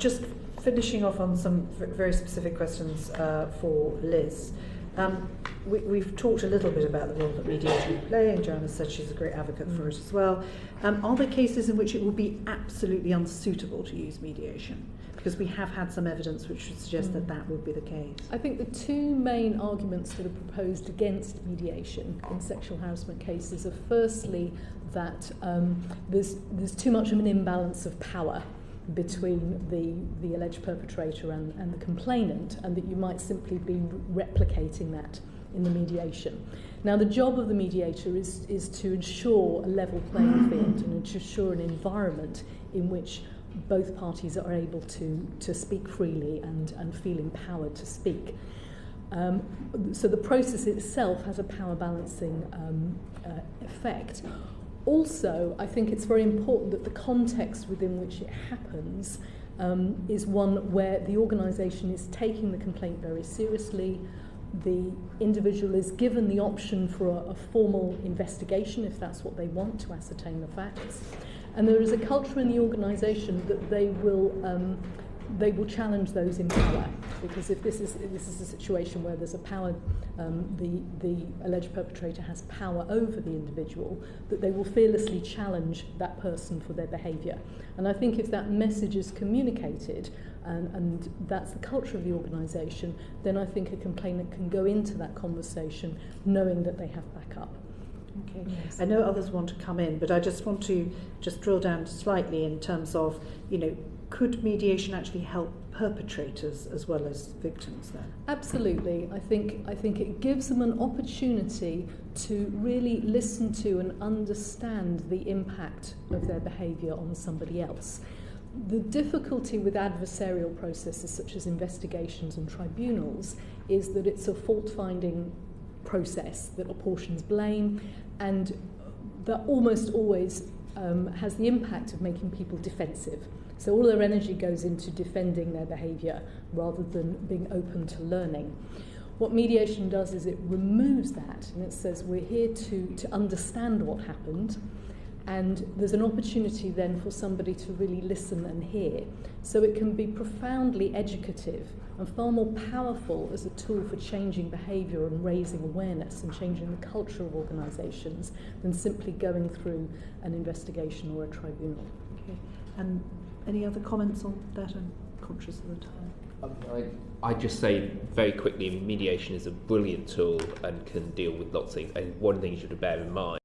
just finishing off on some very specific questions for Liz. We've talked a little bit about the role that mediation will play, and Joanna said she's a great advocate for it as well. Are there cases in which it will be absolutely unsuitable to use mediation? Because we have had some evidence which would suggest that that would be the case. I think the two main arguments that are proposed against mediation in sexual harassment cases are firstly that there's too much of an imbalance of power between the alleged perpetrator and the complainant, and that you might simply be replicating that in the mediation. Now, the job of the mediator is to ensure a level playing field and to ensure an environment in which both parties are able to speak freely and feel empowered to speak. So the process itself has a power balancing effect. Also, I think it's very important that the context within which it happens is one where the organisation is taking the complaint very seriously. The individual is given the option for a formal investigation if that's what they want, to ascertain the facts. And there is a culture in the organisation that they will challenge those in power, because if this is a situation where there's a power, the alleged perpetrator has power over the individual, that they will fearlessly challenge that person for their behaviour. And I think if that message is communicated, and that's the culture of the organisation, then I think a complainant can go into that conversation knowing that they have backup. Okay. Yes. I know others want to come in, but I just want to drill down slightly in terms of, could mediation actually help perpetrators as well as victims then? Absolutely. I think it gives them an opportunity to really listen to and understand the impact of their behaviour on somebody else. The difficulty with adversarial processes such as investigations and tribunals is that it's a fault-finding process that apportions blame, and that almost always has the impact of making people defensive. So all their energy goes into defending their behaviour rather than being open to learning. What mediation does is it removes that, and it says we're here to understand what happened, and there's an opportunity then for somebody to really listen and hear. So it can be profoundly educative and far more powerful as a tool for changing behaviour and raising awareness and changing the culture of organisations than simply going through an investigation or a tribunal. Okay. And any other comments on that? I'm conscious of the time. I just say very quickly, mediation is a brilliant tool and can deal with lots of things. And one thing you should bear in mind